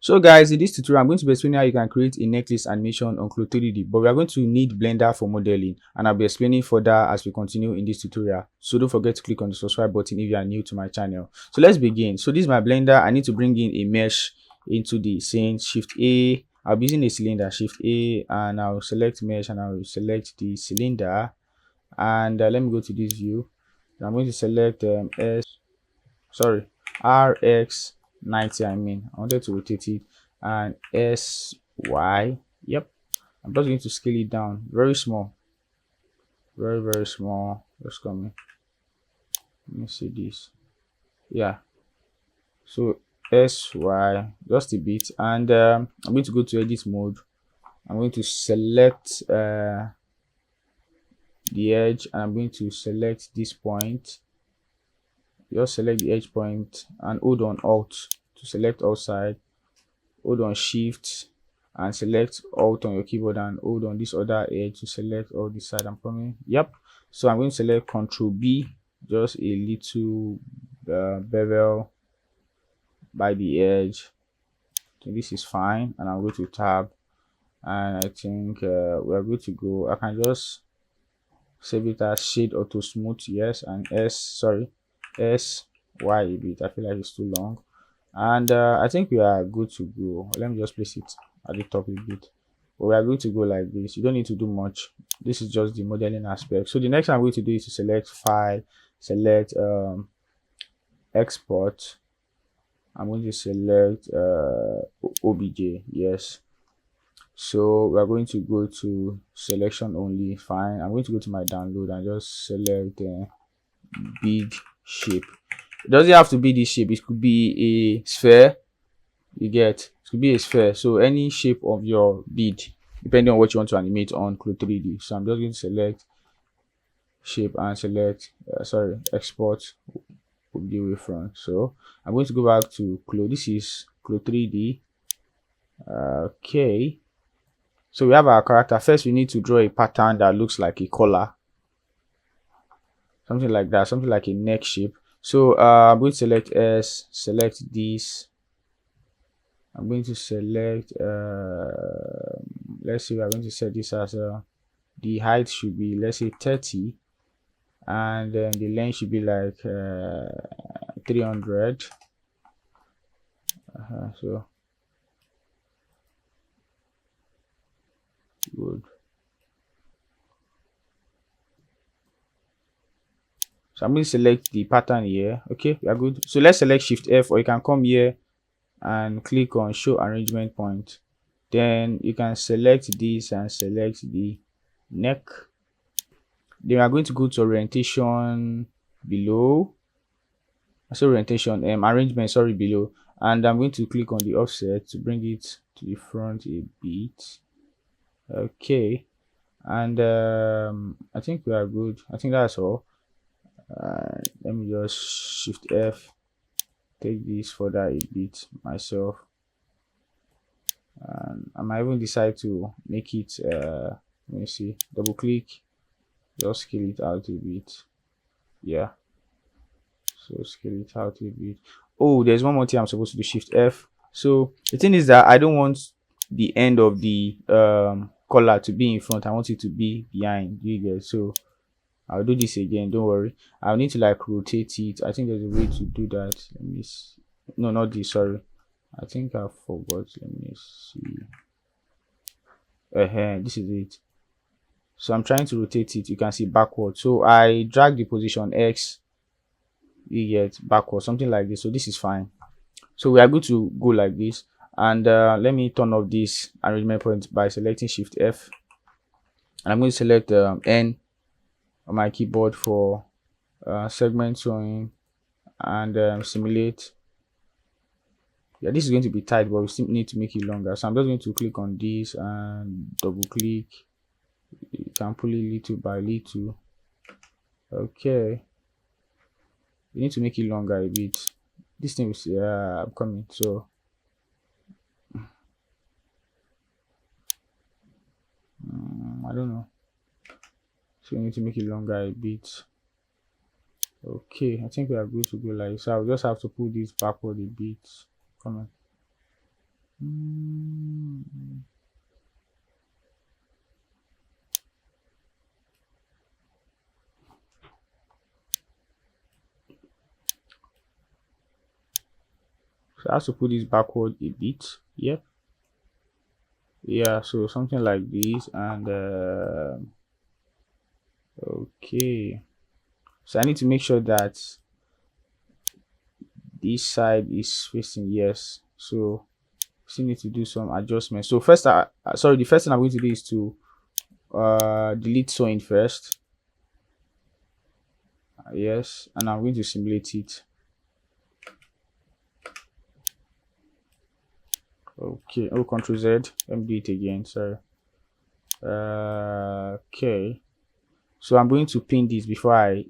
So guys, in this tutorial, I'm going to be explaining how you can create a necklace animation on CLO3D, but we are going to need Blender for modeling, and I'll be explaining further as we continue in this tutorial. So don't forget to click on the subscribe button if you are new to my channel. So let's begin. So this is my Blender. I need to bring in a mesh into the scene. Shift A. I'll be using a cylinder. Shift A, and I'll select mesh, and I'll select the cylinder. And let me go to this view. I'm going to select RX 90. I wanted to rotate it, and SY. Yep, I'm just going to scale it down very small, very small. Just coming. Let me see this. Yeah, so SY just a bit, and I'm going to go to edit mode. I'm going to select the edge, and I'm going to select this point. Just select the edge point and hold on Alt to select outside. Hold on Shift and select Alt on your keyboard, and hold on this other edge to select all this side. I'm coming. Yep. So I'm going to select Control B, just a little bevel by the edge. So this is fine, and I'll go to Tab, and I think we're good to go. I can just save it as Shade Auto Smooth. Yes, and SY a bit. I feel like it's too long, and I think we are good to go. Let me just place it at the top a bit, but we are good to go like this. You don't need to do much. This is just the modeling aspect. So the next thing I'm going to do is to select File, select Export. I'm going to select OBJ. Yes. So we are going to go to selection only. Fine. I'm going to go to my download and just select bead shape. It doesn't have to be this shape. It could be a sphere. You get, it could be a sphere. So any shape of your bead, depending on what you want to animate on CLO3D. So I'm just going to select shape and select export the wavefront. So I'm going to go back to CLO. This is CLO3D. Okay. So we have our character. First, we need to draw a pattern that looks like a collar, something like that, something like a neck shape. So I'm going to select S, select this. I'm going to select let's see, we're going to set this as the height should be, let's say, 30, and then the length should be like 300. So good. So I'm going to select the pattern here. Okay, we are good. So let's select Shift F, or you can come here and click on Show Arrangement Point. Then you can select this and select the neck. Then we are going to go to orientation below. So orientation arrangement, sorry, below, and I'm going to click on the offset to bring it to the front a bit. Okay, and I think we are good. I think that's all. Let me just Shift F, take this further a bit myself, and I might even decide to make it let me see, double click, just scale it out a bit. Yeah, so scale it out a bit. Oh, there's one more thing I'm supposed to do. Shift F. So the thing is that I don't want the end of the collar to be in front. I want it to be behind. You get, so I'll do this again, don't worry. I'll need to like rotate it. I think there's a way to do that. Let me see. No, not this, sorry. I think I forgot. Let me see. This is it. So I'm trying to rotate it. You can see backward. So I drag the position X, you get backward, something like this. So this is fine. So we are good to go like this. And let me turn off this arrangement point by selecting Shift F. And I'm going to select N on my keyboard for segment showing and simulate. Yeah, this is going to be tight, but we still need to make it longer. So I'm just going to click on this and double click. You can pull it little by little. Okay, you need to make it longer a bit. This thing is coming, so I don't know. So you need to make it longer a bit. Okay, I think we are good to go like so. I'll just have to pull this backward a bit. Come on. So I have to put this backward a bit. Yep. Yeah, so something like this, and okay. So I need to make sure that this side is facing yes. So still need to do some adjustments. So first, sorry, the first thing I'm going to do is to delete sewing first. Yes, and I'm going to simulate it. Okay, oh, Control Z. Let me do it again. Sorry. Okay. So I'm going to pin this before I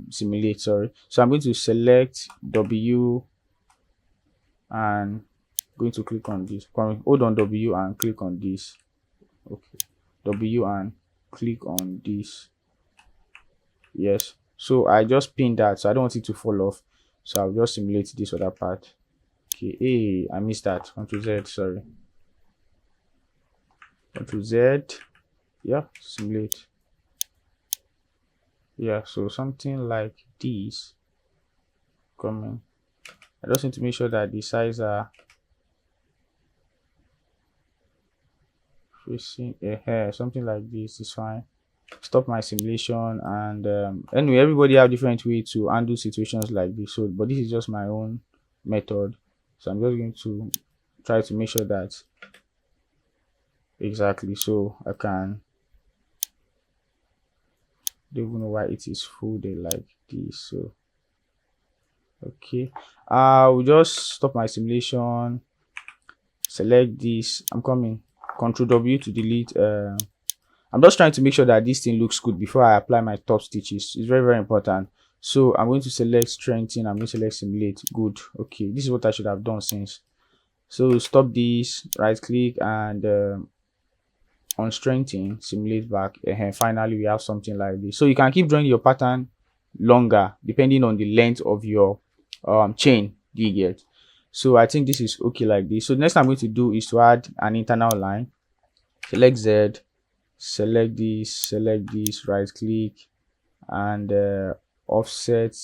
simulate. Sorry. So I'm going to select W and going to click on this. Hold on W and click on this. Okay. W and click on this. Yes. So I just pinned that, so I don't want it to fall off. So I'll just simulate this other part. Okay. Hey, I missed that. Control Z. Sorry. Control Z. Yeah. Simulate. Yeah. So something like this coming. I just need to make sure that the sides are facing a hair. Something like this is fine. Stop my simulation, and anyway, everybody have different way to handle situations like this. So, but this is just my own method. So I'm just going to try to make sure that exactly. So I can. Don't even know why it is folded like this. So okay, I'll just stop my simulation. Select this. I'm coming. Control W to delete. I'm just trying to make sure that this thing looks good before I apply my top stitches. It's very, very important. So I'm going to select strengthen. I'm going to select simulate. Good. Okay, this is what I should have done since. So stop this, right click, and on strengthen, simulate back. And finally, we have something like this. So you can keep drawing your pattern longer depending on the length of your chain. Do you get? So I think this is okay like this. So the next thing I'm going to do is to add an internal line. Select Z. Select this, right click, and offset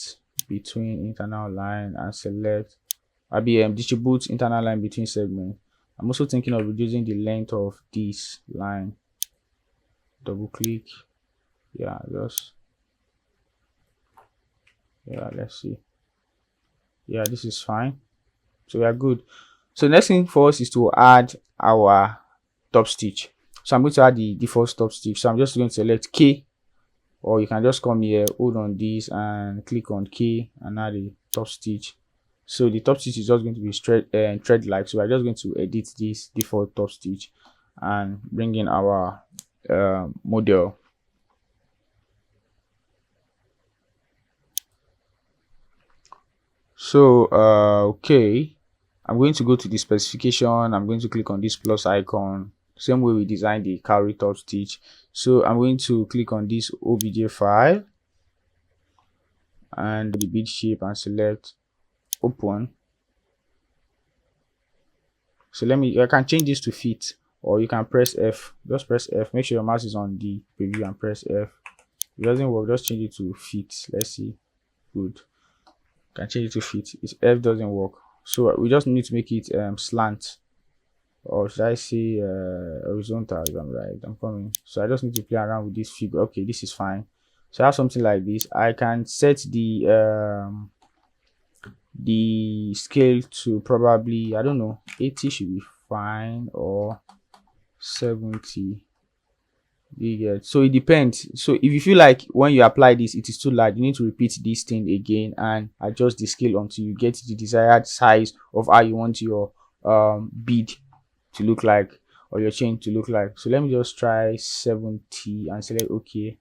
between internal line, and select distribute internal line between segments. I'm also thinking of reducing the length of this line. Double click. Yeah, just let's see. Yeah, this is fine. So we are good. So next thing for us is to add our top stitch. So I'm going to add the default top stitch. So I'm just going to select K, or you can just come here, hold on this, and click on K and add the top stitch. So the top stitch is just going to be straight thread like. So we're just going to edit this default top stitch and bring in our model. So okay, I'm going to go to the specification. I'm going to click on this plus icon, same way we designed the cowrie top stitch. So I'm going to click on this obj file and the bead shape and select open. So I can change this to fit, or you can press F. Just press F. Make sure your mouse is on the preview and press F. If it doesn't work, just change it to fit. Let's see. Good. Can change it to fit. If F doesn't work, so we just need to make it slant, or should I say horizontal? If I'm right, I'm coming. So I just need to play around with this figure. Okay, this is fine. So I have something like this. I can set the scale to probably, I don't know, 80 should be fine, or 70. You get? So it depends. So if you feel like when you apply this it is too large, you need to repeat this thing again and adjust the scale until you get the desired size of how you want your bead to look like, or your chain to look like. So let me just try 70 and select OK.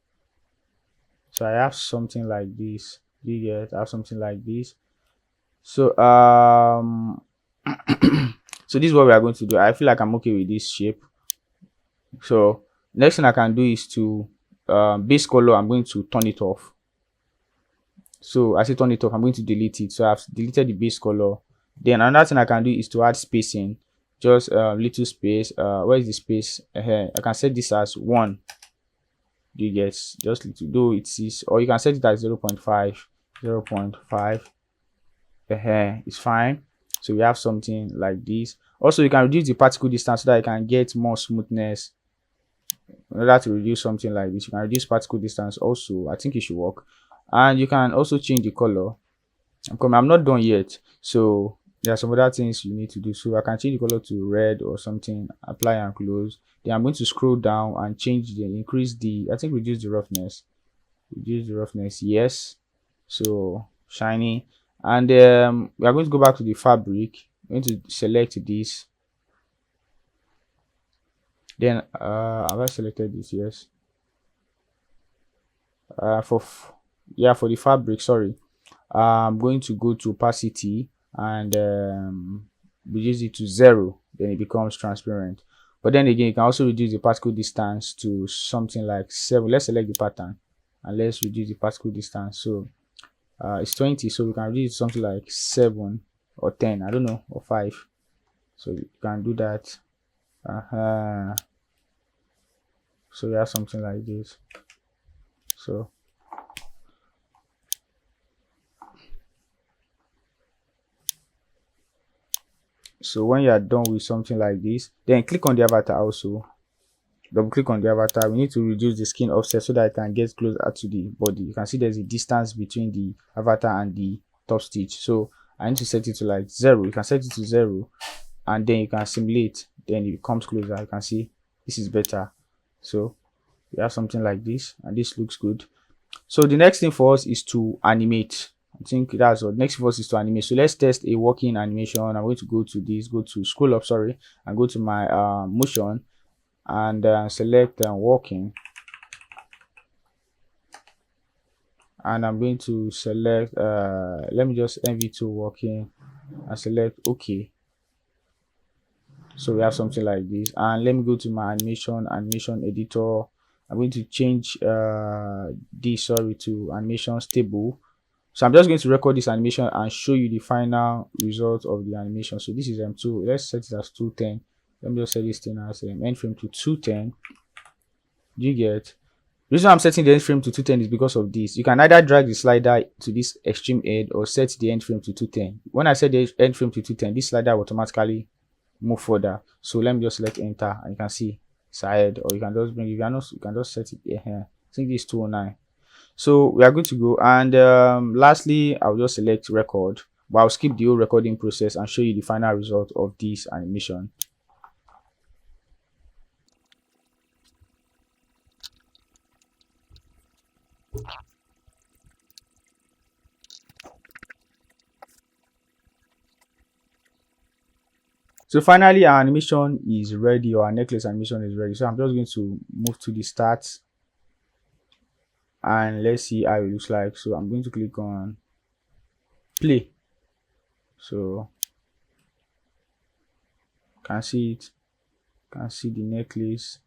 So I have something like this. You get? I have something like this. So so this is what we are going to do. I feel like I'm okay with this shape. So next thing I can do is to base color, I'm going to turn it off. So I say turn it off, I'm going to delete it. So I've deleted the base color. Then another thing I can do is to add spacing. just little space. Where is the space? I can set this as 1. Do you get? Just little, though it is, or you can set it as 0 0.5. 0 0.5. It's fine. So we have something like this. Also, you can reduce the particle distance so that you can get more smoothness. In order to reduce something like this, you can reduce particle distance also. I think it should work. And you can also change the color. I'm not done yet, so there are some other things you need to do. So I can change the color to red or something, apply and close. Then I'm going to scroll down and change the increase the, I think reduce the roughness. Reduce the roughness, yes. So shiny. And we are going to go back to the fabric. I'm going to select this. Then have I selected this? Yes. For the fabric, sorry. I'm going to go to opacity and reduce it to 0. Then it becomes transparent. But then again, you can also reduce the particle distance to something like 7. Let's select the pattern and let's reduce the particle distance. So it's 20, so we can reduce it to something like 7 or 10, I don't know, or 5. So you can do that. So we have something like this. So when you are done with something like this, then click on the avatar also. Double click on the avatar. We need to reduce the skin offset so that it can get closer to the body. You can see there's a distance between the avatar and the top stitch. So I need to set it to like 0. You can set it to 0 and then you can simulate. Then it comes closer. You can see this is better. So we have something like this and this looks good. So the next thing for us is to animate. I think that's what next for us is to animate. So let's test a working animation. I'm going to go to this, go to scroll up, sorry, and go to my motion and select working. And I'm going to select let me just NV2 working and select OK. So we have something like this. And let me go to my animation editor. I'm going to change this, sorry, to animation stable. So I'm just going to record this animation and show you the final result of the animation. So this is M2. Let's set it as 210. Let me just set this thing as end frame to 210. Do you get? The reason I'm setting the end frame to 210 is because of this. You can either drag the slider to this extreme edge or set the end frame to 210. When I set the end frame to 210, this slider will automatically move further. So let me just select enter and you can see it's ahead, or you can just bring, if you are not, you can just set it here. I think this is 209. So we are good to go. And lastly, I'll just select record, but I'll skip the whole recording process and show you the final result of this animation. So finally, our animation is ready, or our necklace animation is ready. So I'm just going to move to the start and let's see how it looks like. So I'm going to click on play. So can see it, can see the necklace.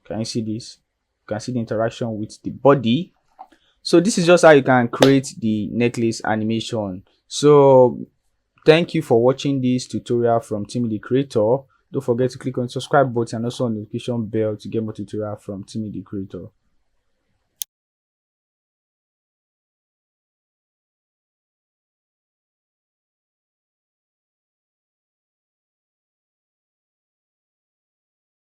Can you see this? You can see the interaction with the body. So this is just how you can create the necklace animation. So thank you for watching this tutorial from Timmy the Creator. Don't forget to click on the subscribe button and also on the notification bell to get more tutorial from Timmy the Creator.